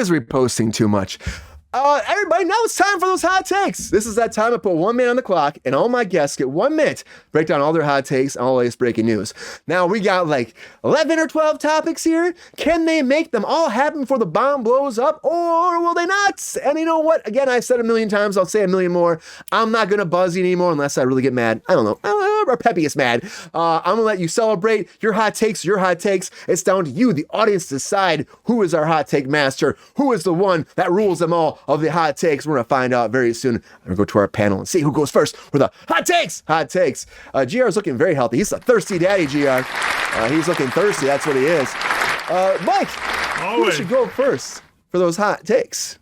is reposting too much. Everybody, now it's time for those hot takes. This is that time I put 1 minute on the clock, and all my guests get 1 minute, break down all their hot takes and all the latest breaking news. Now, we got like 11 or 12 topics here. Can they make them all happen before the bomb blows up, or will they not? And you know what? Again, I've said a million times. I'll say a million more. I'm not going to buzz you anymore unless I really get mad. I don't know. Or Peppy is mad. I'm going to let you celebrate your hot takes. It's down to you, the audience, to decide who is our hot take master, who is the one that rules them all of the hot takes. We're going to find out very soon. I'm going to go to our panel and see who goes first for the hot takes. GR is looking very healthy. He's a thirsty daddy, GR. He's looking thirsty. That's what he is. Mike, who should go first for those hot takes?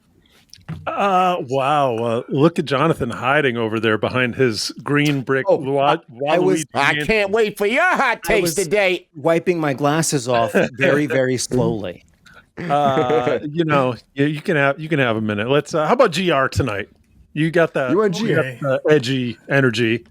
Wow. Look at Jonathan hiding over there behind his green brick. I can't wait for your hot takes today. Wiping my glasses off very, very slowly. You can have a minute. Let's how about GR tonight? You got that. You want GR? Got edgy energy.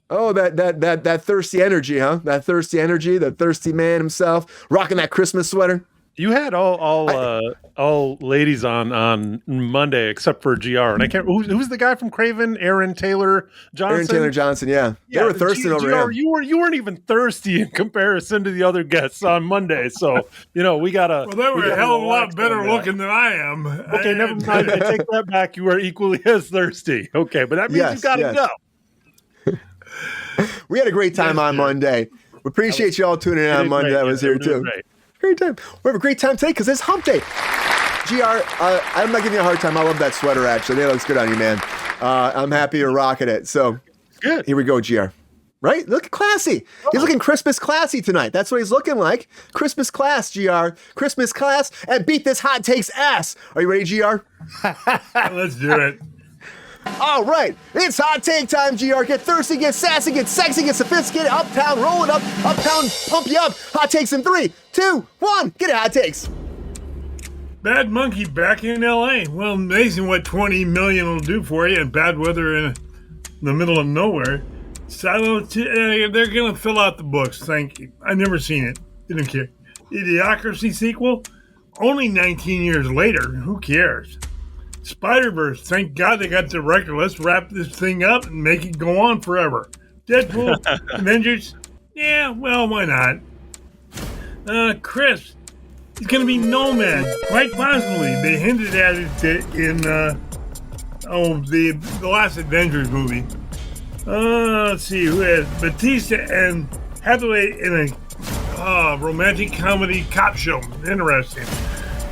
Oh, that thirsty energy, huh? That thirsty energy, the thirsty man himself, rocking that Christmas sweater. You had all ladies on Monday except for GR, and I can't. Who's the guy from Craven? Aaron Taylor Johnson. Aaron Taylor Johnson, yeah. They were thirsting over GR, him. You weren't even thirsty in comparison to the other guests on Monday. So we gotta. Well, they were a hell of a lot better looking than I am. Okay, never mind. I take that back. You are equally as thirsty. Okay, but that means you gotta go. We had a great time on Monday. We appreciate you all tuning in on Monday. That was here too. Great time. We have a great time today because it's hump day. GR, I'm not giving you a hard time. I love that sweater, actually. That looks good on you, man. I'm happy you're rocking it. So, good. Here we go, GR. Right? Look classy. He's looking Christmas classy tonight. That's what he's looking like. Christmas class, GR. Christmas class, and beat this hot takes ass. Are you ready, GR? Let's do it. All right, it's hot take time, GR. Get thirsty, get sassy, get sexy, get sophisticated. Uptown, roll it up. Uptown, pump you up. Hot takes in 3, 2, 1. Get it, hot takes. Bad monkey back in L.A. Well, amazing what 20 million will do for you in bad weather in the middle of nowhere. They're going to fill out the books. Thank you. I've never seen it. Didn't care. Idiocracy sequel? Only 19 years later. Who cares? Spider-Verse. Thank God they got the director. Let's wrap this thing up and make it go on forever. Deadpool. Avengers. Yeah, well, why not? Chris. He's going to be Nomad. Quite possibly. They hinted at it in the last Avengers movie. Let's see. Who has Batista and Hathaway in a romantic comedy cop show. Interesting.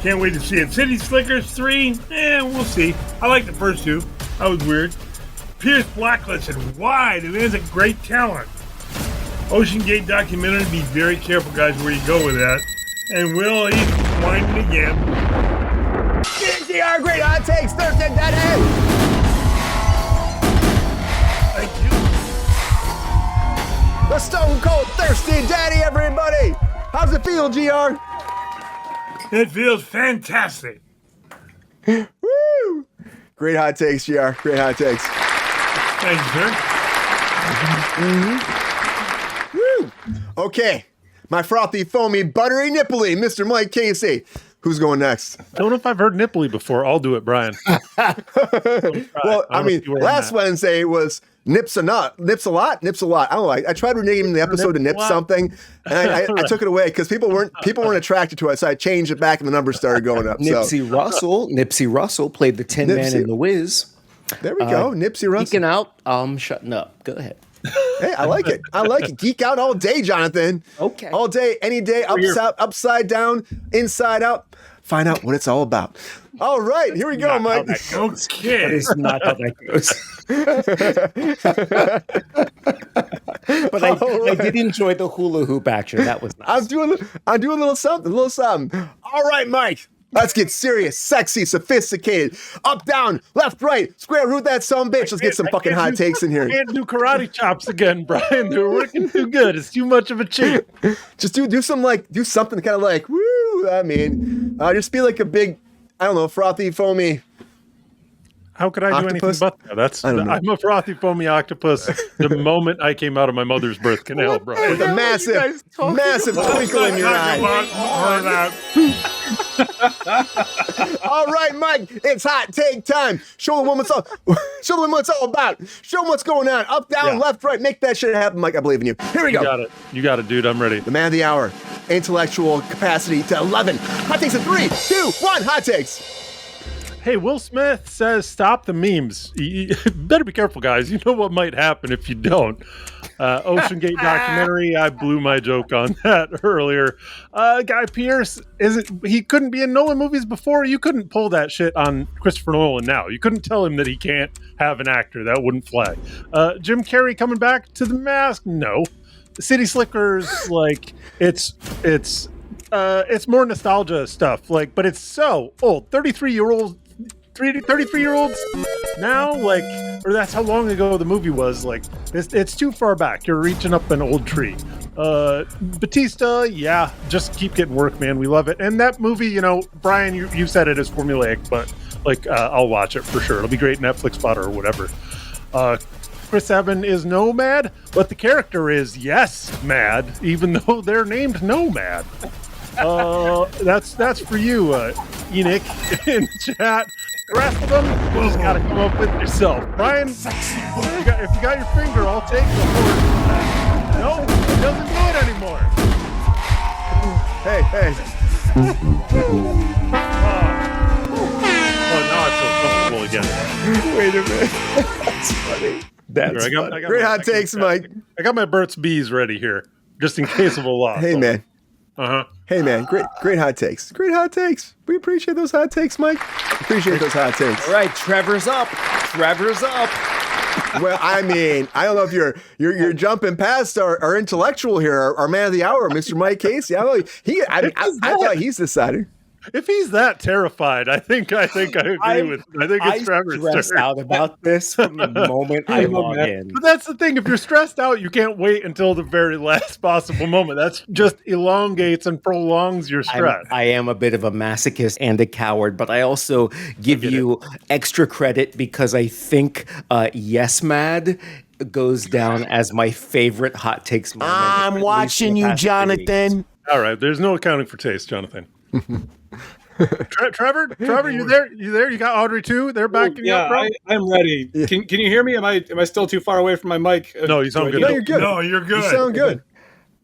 Can't wait to see it. City Slickers 3? We'll see. I like the first two. That was weird. Pierce blacklisted. Why? The man's a great talent. Ocean Gate documentary. Be very careful, guys, where you go with that. And Will, he's whining again. GR, great hot takes. Thursday, Daddy. Thank you. The Stone Cold Thirsty Daddy, everybody. How's it feel, GR? It feels fantastic. Woo! Great hot takes, GR. Great hot takes. Thanks, sir. Woo! Okay. My frothy, foamy, buttery, nipply, Mr. Mike Casey. Who's going next? I don't know if I've heard nipply before. I'll do it, Brian. Well, I mean, last Wednesday was nips a lot. I don't know. I tried renaming the episode to nip something, and I took it away because people weren't attracted to it. So I changed it back, and the numbers started going up. Nipsey Russell played the Tin Man in The Wiz. There we go, Nipsey Russell. Geeking out. I'm shutting up. Go ahead. Hey, I like it. Geek out all day, Jonathan. Okay. All day, any day, upside down, inside out. Find out what it's all about. All right, here we go, Mike. Okay. That is not how that goes. But I did enjoy the hula hoop action. That was nice. I'm doing a little something. All right, Mike. Let's get serious, sexy, sophisticated. Up, down, left, right. Square root that sumbitch. Let's get some fucking hot takes in here. I can't do karate chops again, Brian. They're working too good. It's too much of a cheat. Just do something kind of like, woo. I mean, just be like a big, I don't know, frothy, foamy. How could I do anything but that? I'm a frothy, foamy octopus the moment I came out of my mother's birth canal, bro. With a massive twinkle in your eye. All right, Mike, it's hot take time. Show the woman what's all about. Show them what's going on. Up, down, left, right. Make that shit happen, Mike. I believe in you. Here we go. You got it, dude. I'm ready. The man of the hour. Intellectual capacity to 11. Hot takes in 3, 2, 1. Hot takes. Hey, Will Smith says stop the memes. You better be careful, guys. You know what might happen if you don't. Ocean Gate documentary, I blew my joke on that earlier. Guy Pearce, he couldn't be in Nolan movies before? You couldn't pull that shit on Christopher Nolan now. You couldn't tell him that he can't have an actor. That wouldn't fly. Jim Carrey coming back to The Mask? No. City Slickers, like, it's more nostalgia stuff, like, but it's so old. 33-year-olds now, like, or that's how long ago the movie was. Like, it's too far back. You're reaching up an old tree. Batista, yeah, just keep getting work, man. We love it. And that movie, you know, Brian, you said it is formulaic, but like, I'll watch it for sure. It'll be great Netflix fodder or whatever. Chris Evans is Nomad, but the character is Mad, even though they're named Nomad. That's for you, Enoch, in the chat. The rest of them, you just gotta come up with yourself. Brian, if you got your finger, I'll take the horse. No, it doesn't do it anymore. Hey. Now I feel comfortable again. Wait a minute. That's funny. That's funny. Great hot takes, Mike. I got my Burt's Bees ready here, just in case of a loss. Hey, man. Uh-huh. Hey, man, great hot takes. Great hot takes. We appreciate those hot takes, Mike. Appreciate those hot takes. All right, Trevor's up. Well, I mean, I don't know if you're jumping past our intellectual here, our man of the hour, Mr. Mike Casey. I thought he's deciding. If he's that terrified, I think I agree with. I think it's Trevor's turn. I stressed out about this from the moment I log in. But that's the thing. If you're stressed out, you can't wait until the very last possible moment. That's just elongates and prolongs your stress. I am a bit of a masochist and a coward, but I also give you extra credit because I think Yes Mad goes down as my favorite hot takes moment. I'm watching you, Jonathan. All right. There's no accounting for taste, Jonathan. Trevor, you there? You got Audrey too? They're backing you up, bro? I'm ready. Yeah. Can you hear me? Am I still too far away from my mic? No, you sound good. No, you're good. No, you're good. You sound good.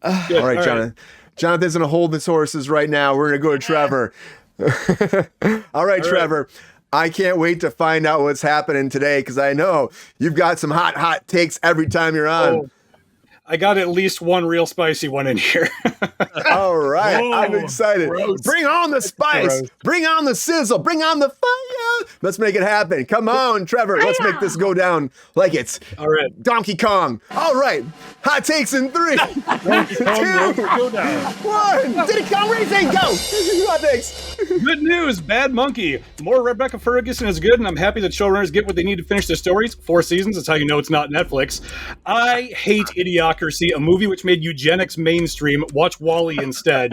All right, Jonathan. Jonathan's going to hold his horses right now. We're going to go to Trevor. All right, Trevor. I can't wait to find out what's happening today because I know you've got some hot takes every time you're on. Oh, I got at least one real spicy one in here. All right. Whoa, I'm excited. gross. Bring on the spice. Gross. Bring on the sizzle. Bring on the fire. Let's make it happen. Come on, Trevor. Let's make this go down like it's All right. Donkey Kong. All right. Hot takes in 3, 2, 1. Diddy Kong Racing. Go. Hot takes. Good news, Bad Monkey. More Rebecca Ferguson is good, and I'm happy that showrunners get what they need to finish their stories. 4 seasons. That's how you know it's not Netflix. I hate Idiocracy, a movie which made eugenics mainstream. Watch WALL-E instead.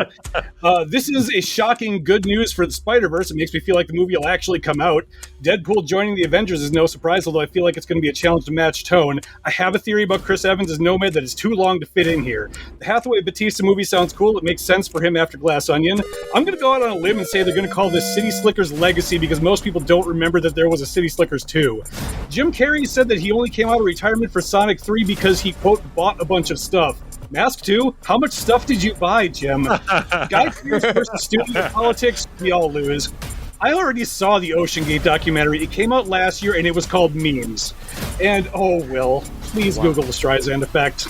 This is a shocking good news for the Spider-Verse. It makes me feel like the movie will actually come out. Deadpool joining the Avengers is no surprise, although I feel like it's going to be a challenge to match tone. I have a theory about Chris Evans as Nomad that is too long to fit in here. The Hathaway Batista movie sounds cool. It makes sense for him after Glass Onion. I'm going to go out on a limb and say they're going to call this City Slickers Legacy because most people don't remember that there was a City Slickers 2. Jim Carrey said that he only came out of retirement for Sonic 3 because he, quote, bought a bunch of stuff. Mask 2? How much stuff did you buy, Jim? Guy Pearce versus studio politics, we all lose. I already saw the Ocean Gate documentary. It came out last year, and it was called Memes. And, oh, Will, please Google the Streisand effect.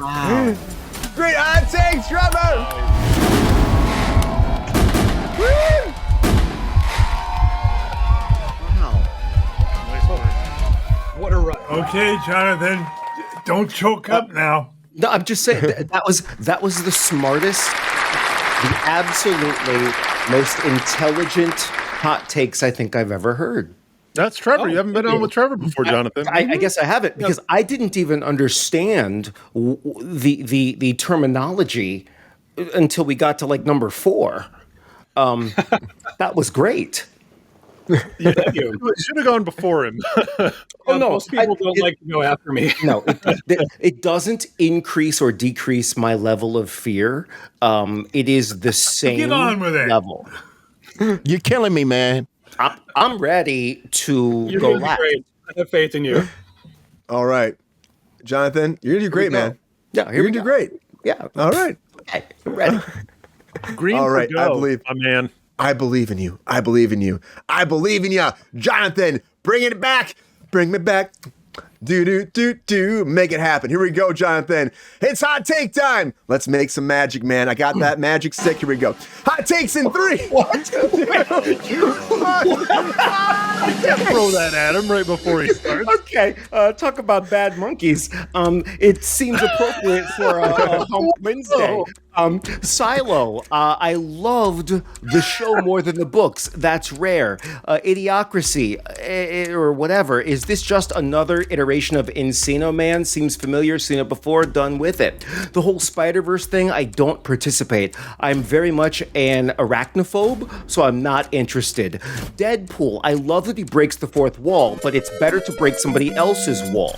Wow. Great hot takes, Trevor. Woo! What a run. Okay, Jonathan, don't choke up now. No, I'm just saying that was the smartest, the absolutely most intelligent hot takes I think I've ever heard. That's Trevor. You haven't been on with Trevor before, Jonathan. I guess I haven't because I didn't even understand the terminology until we got to like number 4. That was great. Thank you. Should have gone before him. Oh, no, most people don't like to go after me. No, it doesn't increase or decrease my level of fear. It is the same Get on with it. level. You're killing me, man. I'm ready to You're go going to be last. great. I have faith in you. All right, Jonathan, you're gonna do great, man. Yeah, here You're we gonna do go. great. Yeah. All right. Okay, I'm ready. Green All for right, go, I believe- my man. I believe in you. I believe in you. I believe in you, Jonathan. Bring it back. Bring me back. Do. Make it happen. Here we go, Jonathan. It's hot take time. Let's make some magic, man. I got that magic stick. Here we go. Hot takes in 3. What? Throw that at him right before he starts. Okay, talk about bad monkeys. It seems appropriate for a Hump Wednesday. Silo, I loved the show more than the books. That's rare. Idiocracy, or whatever. Is this just another iteration of Encino Man? Seems familiar, seen it before, done with it. The whole Spider-Verse thing, I don't participate. I'm very much an arachnophobe, so I'm not interested. Deadpool, I love that he breaks the fourth wall, but it's better to break somebody else's wall.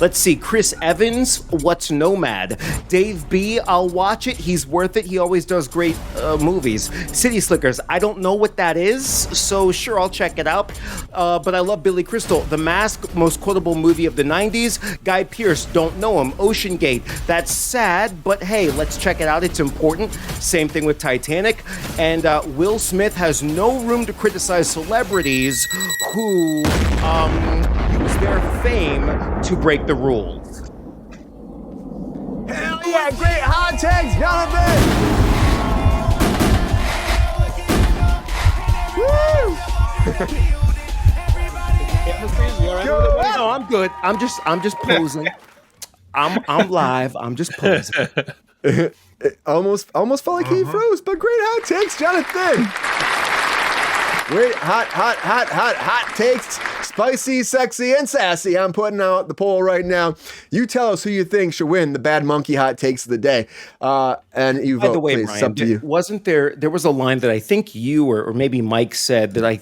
Let's see, Chris Evans, what's Nomad? Dave B, I'll watch it. He's worth it. He always does great movies. City Slickers, I don't know what that is, so sure, I'll check it out. But I love Billy Crystal. The Mask, most quotable movie of the 90s. Guy Pearce, don't know him. Ocean Gate, that's sad, but hey, let's check it out. It's important. Same thing with Titanic. And Will Smith has no room to criticize celebrities who use their fame to break the rules. Hell yeah, great hot takes, Jonathan. Woo! No, I'm good. I'm just posing. I'm live. I'm just posing. It almost felt like he froze, but great hot takes, Jonathan. Great hot takes. Spicy, sexy, and sassy. I'm putting out the poll right now. You tell us who you think should win the Bad Monkey hot takes of the day. And you vote, By the way, please. Brian, It's up to you. wasn't there was a line that I think you or maybe Mike said that I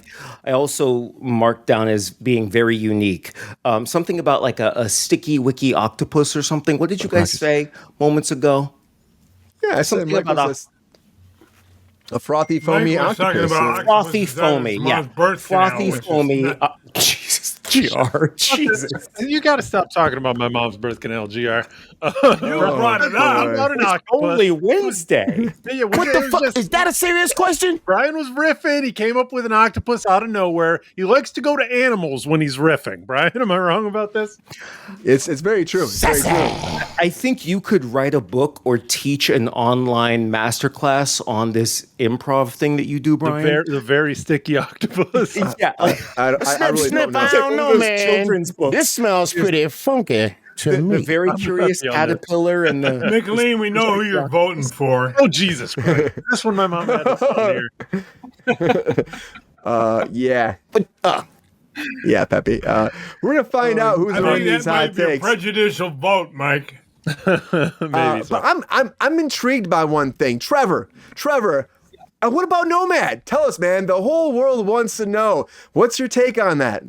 also marked down as being very unique. Something about like a sticky wicky octopus or something. What did you guys say moments ago? Yeah, I said something Mike about was a frothy, foamy Mike was talking octopus. about Frothy octopus that foamy, his yeah. mom's birth Frothy canal, which is foamy. not- Jesus, GR. Jesus. You got to stop talking about my mom's birth canal, GR. You brought it up. Not an octopus. Only Wednesday. Yeah, What the fuck? Is that a serious question? Brian was riffing. He came up with an octopus out of nowhere. He likes to go to animals when he's riffing. Brian, am I wrong about this? It's very true. It's very true. I think you could write a book or teach an online masterclass on this improv thing that you do, Brian. The very sticky octopus. Yeah. I really don't know. I don't know, those man. children's books. This smells pretty funky to The me. very curious on this. caterpillar and the Nicolene, we know who you're voting for. Oh, Jesus Christ. This one my mom had this on here. Yeah. Yeah, Pepe. We're gonna find out who's I winning think these that might hot be a takes. prejudicial vote, Mike. Maybe so. But I'm intrigued by one thing, Trevor. What about Nomad? Tell us, man. The whole world wants to know. What's your take on that?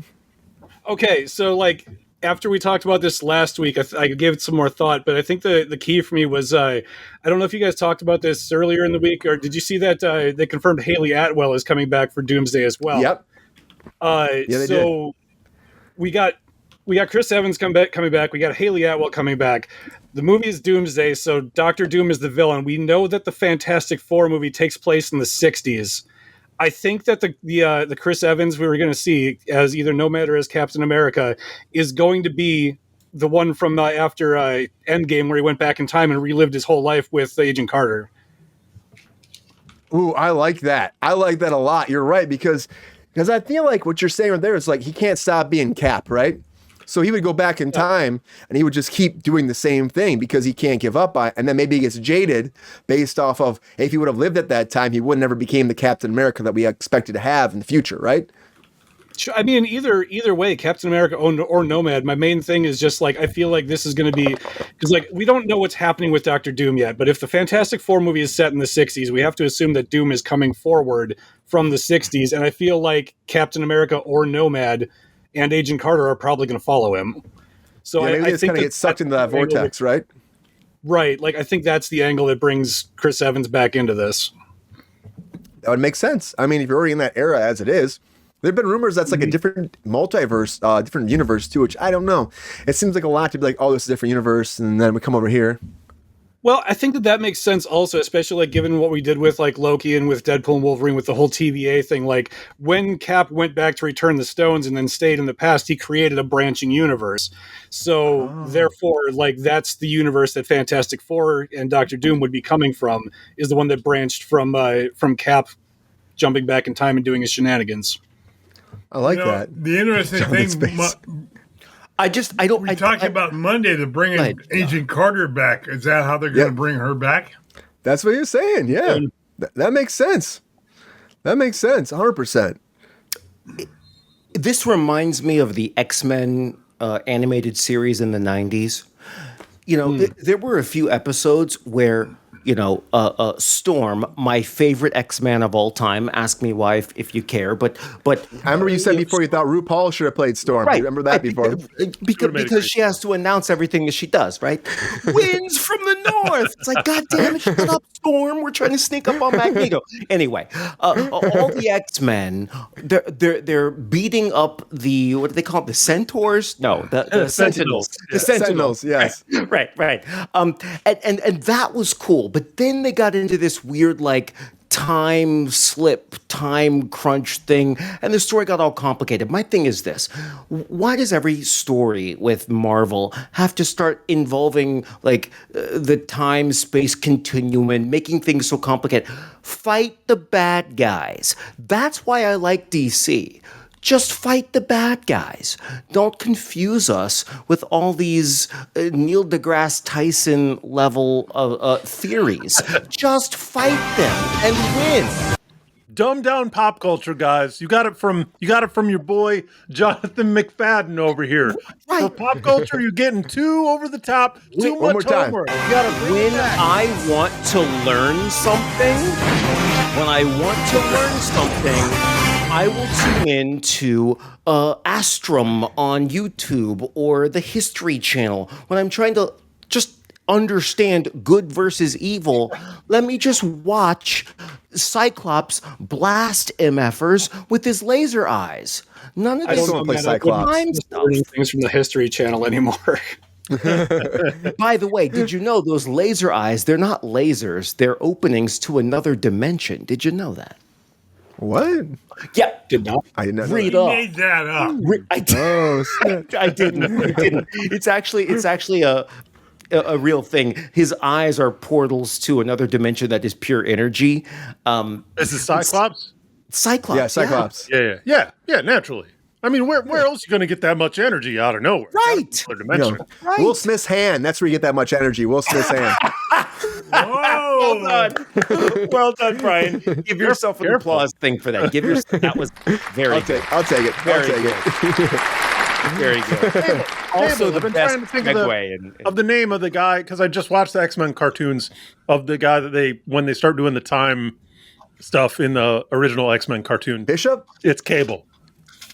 Okay, so like after we talked about this last week, I gave it some more thought, but I think the key for me was I don't know if you guys talked about this earlier in the week, or did you see that they confirmed Haley Atwell is coming back for Doomsday as well? Yep. They did. We got Chris Evans coming back. We got Haley Atwell coming back. The movie is Doomsday, so Doctor Doom is the villain. We know that the Fantastic Four movie takes place in the 60s. I think that the Chris Evans we were going to see as either Nomad or as Captain America is going to be the one from after Endgame, where he went back in time and relived his whole life with Agent Carter. Ooh, I like that. I like that a lot. You're right, because I feel like what you're saying right there is like he can't stop being Cap, right? So he would go back in time and he would just keep doing the same thing because he can't give up on it. And then maybe he gets jaded based off of, hey, if he would have lived at that time, he would never became the Captain America that we expected to have in the future, right? I mean, either way, Captain America or Nomad. My main thing is just like I feel like this is going to be because like we don't know what's happening with Doctor Doom yet. But if the Fantastic Four movie is set in the '60s, we have to assume that Doom is coming forward from the '60s, and I feel like Captain America or Nomad and Agent Carter are probably going to follow him. So maybe I it's think kind of get sucked into that vortex, right? Right. Like I think that's the angle that brings Chris Evans back into this. That would make sense. I mean, if you're already in that era as it is, there have been rumors that's like a different multiverse, different universe too, which I don't know. It seems like a lot to be like, oh, this is a different universe, and then we come over here. Well, I think that makes sense also, especially like given what we did with like Loki and with Deadpool and Wolverine with the whole TVA thing. Like when Cap went back to return the stones and then stayed in the past, he created a branching universe. So therefore, like that's the universe that Fantastic Four and Doctor Doom would be coming from, is the one that branched from Cap jumping back in time and doing his shenanigans. I like that. The interesting thing, we talked about Monday to bring Agent Carter back. Is that how they're going to bring her back? That's what you're saying. Yeah, that makes sense. That makes sense. 100%. This reminds me of the X-Men animated series in the 90s. You know, there were a few episodes where, you know, Storm, my favorite X-Man of all time, ask me why if you care, but I remember you said before you thought RuPaul should have played Storm. Right, You remember that before? Because she has to announce everything that she does, right? Winds from the north. It's like, God damn it, shut up, Storm. We're trying to sneak up on Magneto. Anyway, all the X-Men, they're beating up the, what do they call it? The Centaurs? No, the Sentinels. The Sentinels, yes. Right. And that was cool. But then they got into this weird, like, time slip, time crunch thing, and the story got all complicated. My thing is this: why does every story with Marvel have to start involving like the time space continuum and making things so complicated? Fight the bad guys. That's why I like DC. Just fight the bad guys. Don't confuse us with all these Neil deGrasse Tyson level theories. Just fight them and win. Dumb down pop culture, guys. You got it from your boy Jonathan McFadden over here. Right. For pop culture, you're getting too over the top, too One more much time. homework. You gotta bring When it back. I want to learn something, I will tune in to Astrum on YouTube or the History Channel. When I'm trying to just understand good versus evil, let me just watch Cyclops blast MFers with his laser eyes. None of I this don't play know, Cyclops. time stuff. learning things from the History Channel anymore. By the way, did you know those laser eyes, they're not lasers, they're openings to another dimension. Did you know that? What? Yeah. Did not. I did not know. Read He up. made that up. I did. Oh, shit. I didn't. It's actually a real thing. His eyes are portals to another dimension that is pure energy. Is it Cyclops? Cyclops. Yeah, Cyclops. Yeah, naturally. I mean, where else are you going to get that much energy out of nowhere? Right. Another dimension. Right. Will Smith's hand. That's where you get that much energy. Will Smith's hand. Well done. Well done, Brian. Give yourself an applause thing for that. That was very good. I'll take it. Very good. Very good. Also, I've the been best trying to think segue. of the name of the guy, because I just watched the X-Men cartoons of the guy that when they start doing the time stuff in the original X-Men cartoon. Bishop? It's Cable.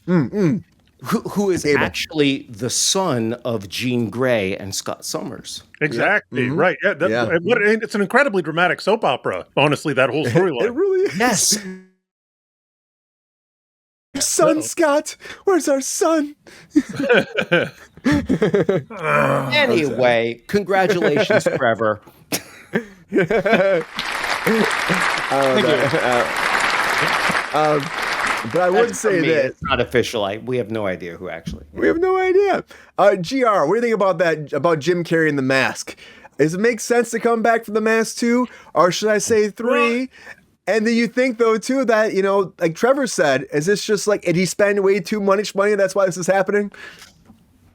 Who is actually the son of Jean Grey and Scott Summers. Exactly, right. Yeah, it's an incredibly dramatic soap opera, honestly, that whole storyline. It really is. Yes. Son, Scott. Where's our son? Anyway, congratulations, Trevor. But I would say that it's not official. We have no idea who actually. we have no idea. GR, what do you think about that? About Jim Carrey and the Mask? Does it make sense to come back for the Mask 2, or should I say 3? And do you think though too that like Trevor said, is this just like did he spend way too much money? That's why this is happening.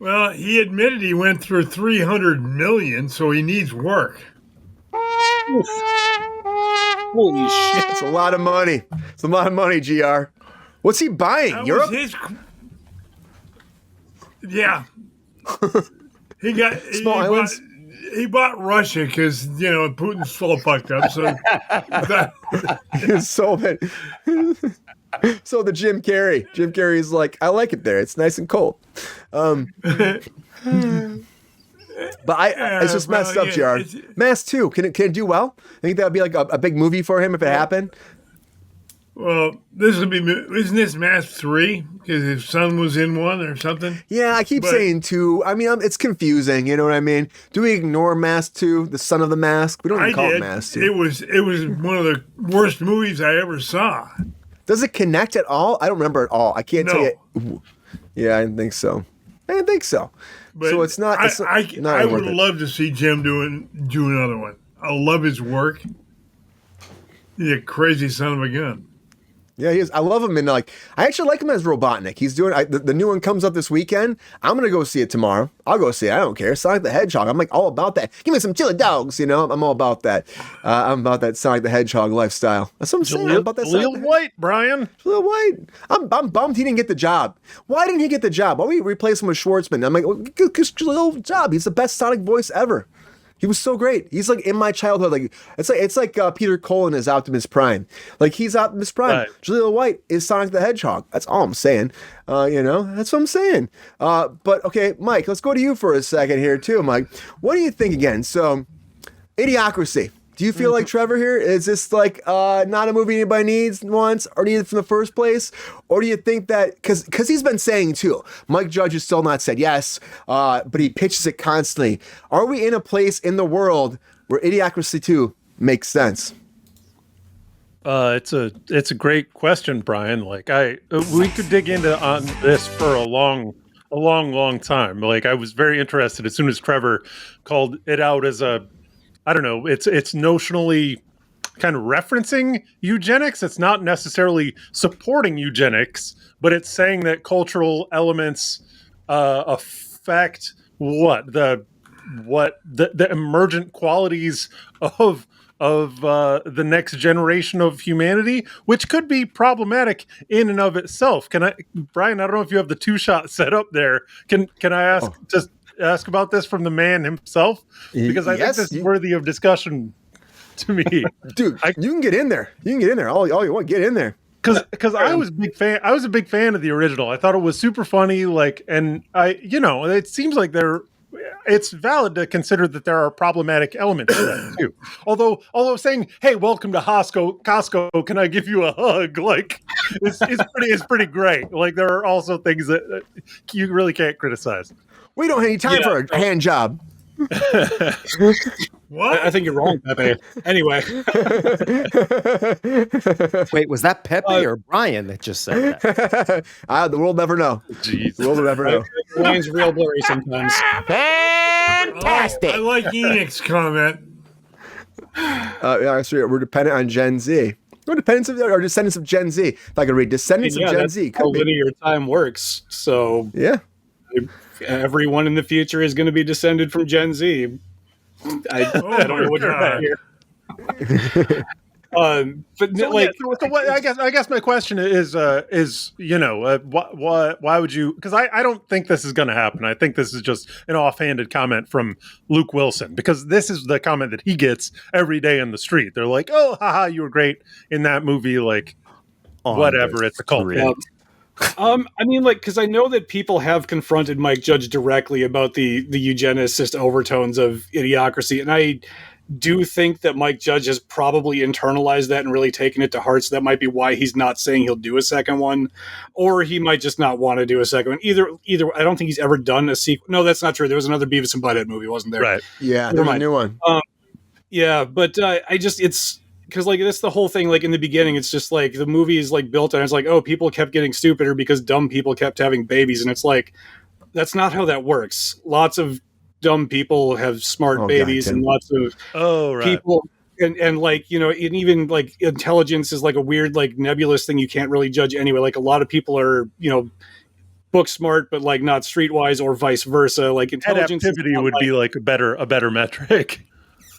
Well, he admitted he went through $300 million, so he needs work. Holy shit. It's a lot of money. It's a lot of money, GR. What's he buying? That Europe? was Yeah. He got Small islands? He bought Russia because Putin's full fucked up. So that, Sold it. So the Jim Carrey's like, I like it there. It's nice and cold. But it's just messed up, Jared. Mask 2, can it do well? I think that would be like a big movie for him if it happened. well, isn't this Mask 3? Because his son was in one or something. Yeah, I keep saying 2. I mean, it's confusing. You know what I mean? Do we ignore Mask 2, the son of the mask? We don't even call it Mask 2. It was one of the worst movies I ever saw. Does it connect at all? I don't remember at all. I can't tell you. Ooh. Yeah, I didn't think so. But so it's not. I would love to see Jim do another one. I love his work. He's a crazy son of a gun. Yeah, he is. I love him, and I actually like him as Robotnik. He's doing the new one comes up this weekend. I'm gonna go see it tomorrow. I'll go see it. I don't care. Sonic the Hedgehog. I'm like all about that. Give me some chili dogs. I'm all about that. I'm about that Sonic the Hedgehog lifestyle. That's what I'm saying. I'm about that. Jaleel White, Brian. Jaleel White. I'm bummed he didn't get the job. Why didn't he get the job? Why we replace him with Schwartzman? I'm like, Jaleel job. He's the best Sonic voice ever. He was so great. He's like in my childhood. Like it's like Peter Cullen is Optimus Prime. Like he's Optimus Prime. Right. Jaleel White is Sonic the Hedgehog. That's all I'm saying. That's what I'm saying. But okay, Mike, let's go to you for a second here too, Mike. What do you think again? So, Idiocracy. Do you feel like Trevor here? Is this like not a movie anybody needs once or needed from the first place? Or do you think that, because he's been saying too, Mike Judge has still not said yes, but he pitches it constantly. Are we in a place in the world where Idiocracy 2 makes sense? It's a great question, Brian. Like we could dig into on this for a long time. Like I was very interested as soon as Trevor called it out as I don't know, it's notionally kind of referencing eugenics. It's not necessarily supporting eugenics, but it's saying that cultural elements affect the emergent qualities of the next generation of humanity, which could be problematic in and of itself. Brian, I don't know if you have the 2-shot set up there. Can I ask about this from the man himself? Because I think this is worthy of discussion to me. Dude, you can get in there. All you want, get in there. Because I was a big fan. I was a big fan of the original. I thought it was super funny. And it seems like it's valid to consider that there are problematic elements to that too. Although saying, "Hey, welcome to Costco, can I give you a hug?" Like, it's pretty great. Like, there are also things that you really can't criticize. We don't have any time for a hand job. What? I think you're wrong, Pepe. Anyway. Wait, was that Pepe or Brian that just said that? The world never know. Jeez. The world will never know. Line's real blurry sometimes. Fantastic. I like Enoch's comment. We're dependent on Gen Z. We're descendants of Gen Z. If I could read descendants of Gen Z. How linear time works. So yeah. Everyone in the future is going to be descended from Gen Z. I don't know what you're at here. I guess my question is why would you? Because I don't think this is going to happen. I think this is just an offhanded comment from Luke Wilson, because this is the comment that he gets every day in the street. They're like, "Oh, haha, you were great in that movie." Like, whatever. It's a cult. Because I know that people have confronted Mike Judge directly about the eugenicist overtones of Idiocracy, and I do think that Mike Judge has probably internalized that and really taken it to heart, so that might be why he's not saying he'll do a second one, or he might just not want to do a second one. Either, I don't think he's ever done a sequel. No, that's not true. There was another Beavis and Butthead movie, wasn't there? Right. Yeah, there's a new one. It's because that's the whole thing. Like in the beginning, it's just like the movie is like built on. It's like, oh, people kept getting stupider because dumb people kept having babies, and it's like that's not how that works. Lots of dumb people have smart babies, and lots of people, and even like intelligence is like a weird like nebulous thing you can't really judge anyway. Like a lot of people are book smart, but like not streetwise, or vice versa. Like intelligence adaptivity would be like a better metric.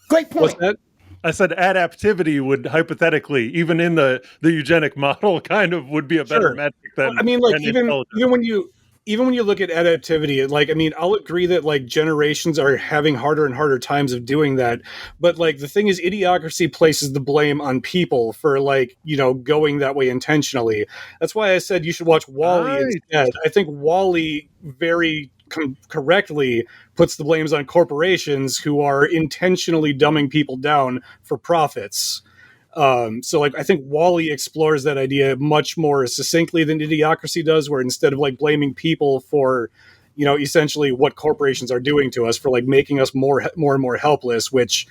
Great point. What's that? I said adaptivity would hypothetically, even in the eugenic model, kind of would be a better metric than. I mean, like even when you even when you look at adaptivity, like, I mean, I'll agree that like generations are having harder and harder times of doing that. But like the thing is, Idiocracy places the blame on people for like, going that way intentionally. That's why I said you should watch Wall-E Right. instead. I think Wall-E very correctly puts the blames on corporations who are intentionally dumbing people down for profits. So like I think Wall-E explores that idea much more succinctly than Idiocracy does, where instead of like blaming people for, essentially what corporations are doing to us for like making us more and more helpless, which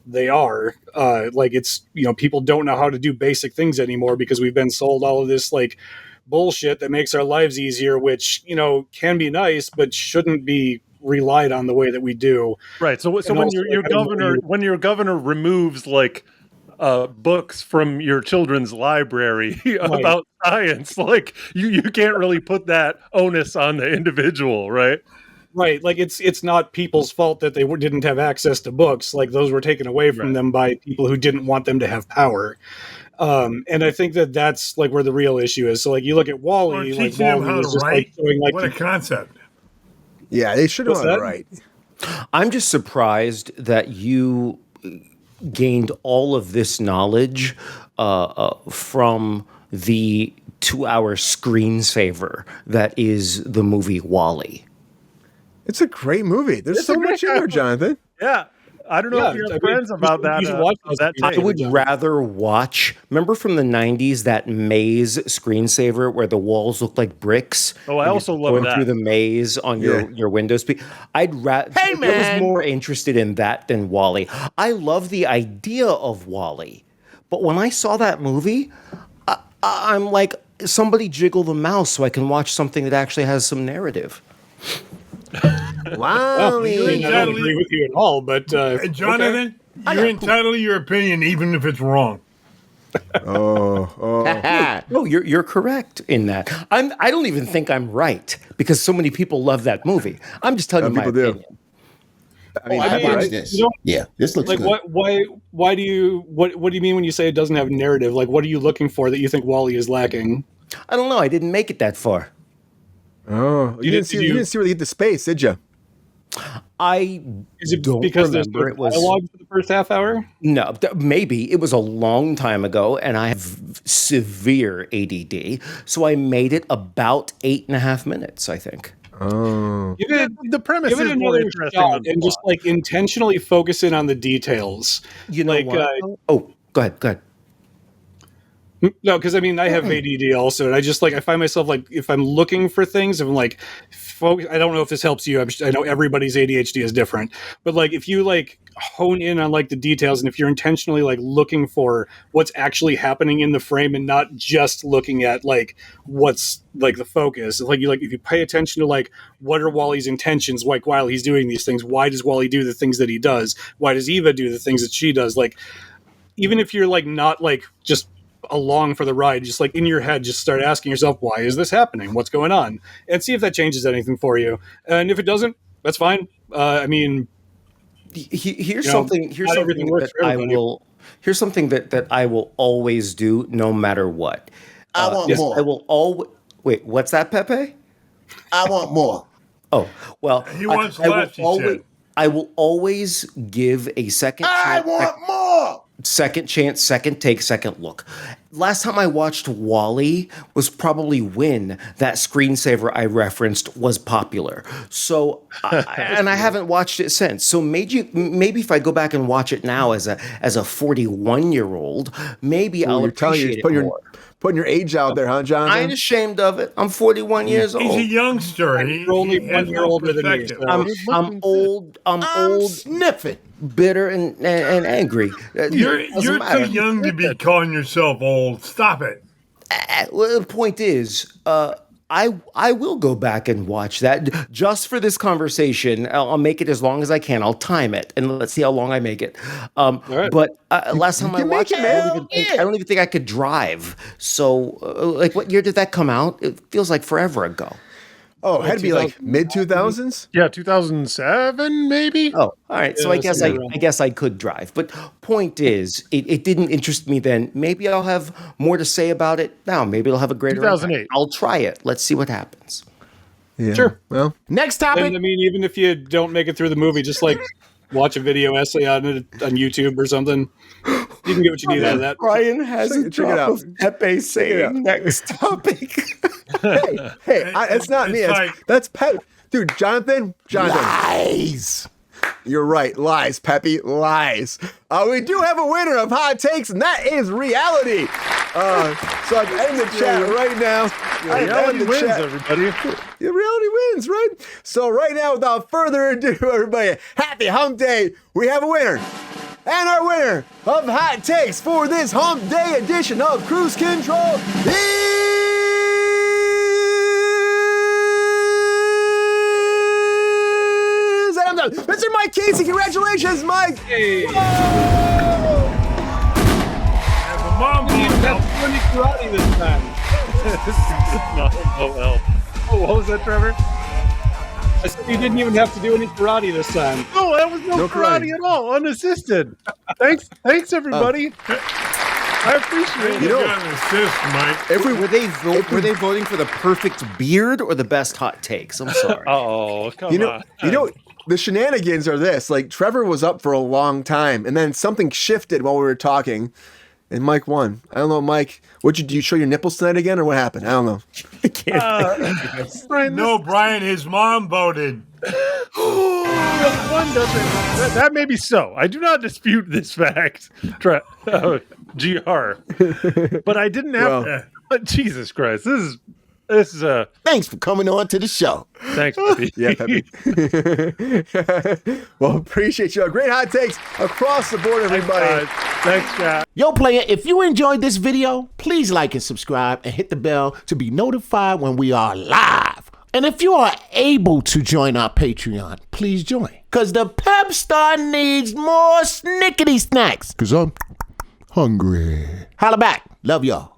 they are. Like it's people don't know how to do basic things anymore because we've been sold all of this like bullshit that makes our lives easier, which can be nice but shouldn't be relied on the way that we do. Right. So when also, your like, governor removes like books from your children's library about science, like you can't really put that onus on the individual, right? Right, like it's not people's fault that they didn't have access to books. Like those were taken away from them by people who didn't want them to have power. And I think that's like where the real issue is. So like you look at Or Wall-E, like teaching them Wall-E how was to just write. like doing like What a concept. Yeah, they should know What's how to that? write. I'm just surprised that you gained all of this knowledge from the 2-hour screensaver that is the movie Wall-E. It's a great movie. There's so much in there, Jonathan. Yeah. I don't know Yeah, if you I have mean, friends about that. you should watch this. That I tape. I would rather watch. Remember from the 90s that maze screensaver where the walls look like bricks? Oh, I and also you're love going that. through the maze on your Windows. I'd rather. Hey, I man! was more interested in that than Wall-E. I love the idea of Wall-E, but when I saw that movie, I'm like, somebody jiggle the mouse so I can watch something that actually has some narrative. Wow. I mean, I don't agree with you at all, but Hey, Jonathan, you're entitled to your opinion even if it's wrong. No, you're correct in that. I don't even think I'm right because so many people love that movie. I'm just telling you my People do. opinion. I mean, I I mean, watched right? this. you don't- Yeah, this looks like good. why do you what do you mean when you say it doesn't have narrative? Like what are you looking for that you think Wall-E is lacking? I don't know. I didn't make it that far. Oh, you didn't see where they get to space, did you? I Is it don't because there's no remember. It was dialogue for the first half hour? no, maybe it was a long time ago, and I have severe ADD, so I made it about 8.5 minutes. I think. Oh. Give it, The premise give it is more another interesting shot than and just like intentionally focus in on the details. You know Like, what? Oh, go ahead. Go ahead. No, because I mean I have ADD also, and I just like I find myself like if I'm looking for things, I'm like, I don't know if this helps you. I know everybody's ADHD is different, but like if you like hone in on like the details, and if you're intentionally like looking for what's actually happening in the frame, and not just looking at like what's like the focus, like you like if you pay attention to like what are Wally's intentions, like while he's doing these things, why does Wally do the things that he does? Why does Eva do the things that she does? Like even if you're like not like just along for the ride, just like in your head, just start asking yourself, why is this happening? What's going on? And see if that changes anything for you. And if it doesn't, that's fine. I mean, Here's know, something. Here's not something everything works that for I everybody. will. Here's something that I will always do, no matter what. I want more. I will always. Wait, what's that, Pepe? I want more. Oh, well, He wants I will less, he always. said. I will always give a second. I want more. Second chance, second take, second look. Last time I watched Wall-E was probably when that screensaver I referenced was popular. So, and I haven't watched it since. So maybe if I go back and watch it now as a 41-year-old, maybe I'll You're telling you, appreciate it more. putting your age out there, huh, I ain't Jonathan? ashamed of it. I'm 41 years He's a old. youngster. you're only He has 1 year no older than me. perspective. So. I'm old. I'm old, Sniffing. bitter, and angry. You're Doesn't matter. too young to be calling yourself old. Stop it. Well, the point is, I will go back and watch that just for this conversation. I'll make it as long as I can. I'll time it, and let's see how long I make it. right. But last time I can make watched it, it, man. I don't even think I could drive. So, like, what year did that come out? It feels like forever ago. Oh, it had to be like mid 2000s. Yeah, 2007 maybe. Oh, all right. So Yeah, I guess somewhere around I guess I could drive. But point is, it didn't interest me then. Maybe I'll have more to say about it now. Maybe it'll have a greater impact. 2008. I'll try it. Let's see what happens. Yeah. Sure. Well, Next topic. And I mean, even if you don't make it through the movie, just like watch a video essay on it on YouTube or something. You can get what you need out of that. Brian has a check it drop out. of Pepe saying next topic. hey, it's not me. It's It's, like- that's Pep. Dude, Jonathan. Lies. You're right. Lies, Peppy. Lies. We do have a winner of hot takes, and that is reality. So I'm in the chat right now. I'm in Reality the wins, chat. everybody. Yeah, reality wins, right? So right now, without further ado, everybody, happy hump day. We have a winner. And our winner of hot takes for this hump day edition of Cruise Control is Mr. Mike Casey. Congratulations, Mike. Hey, As a mom you can't have help. to do any karate this time. Oh, what was that, Trevor? I said you didn't even have to do any karate this time. No, that was no karate karate. at all. Unassisted. Thanks, everybody. I appreciate it. You know, You got an assist, Mike. if we Were they voting for the perfect beard or the best hot takes? I'm sorry. Oh, come on. you know, the shenanigans are this. Like Trevor was up for a long time, and then something shifted while we were talking, and Mike won. I don't know, Mike. Do you show your nipples tonight again, or what happened? I don't know. Brian, No, Brian, his mom voted. one doesn't. That may be so. I do not dispute this fact, GR. But I didn't have. Well. Jesus Christ, this is a Thanks for coming on to the show. thanks, Peppy. Yeah, Peppy. Well, appreciate you. Great hot takes across the board, everybody. Thanks, chat. Yo, player, if you enjoyed this video, please like and subscribe and hit the bell to be notified when we are live. And if you are able to join our Patreon, please join. Because the Pepestar needs more snickety snacks. Because I'm hungry. Holla back. Love y'all.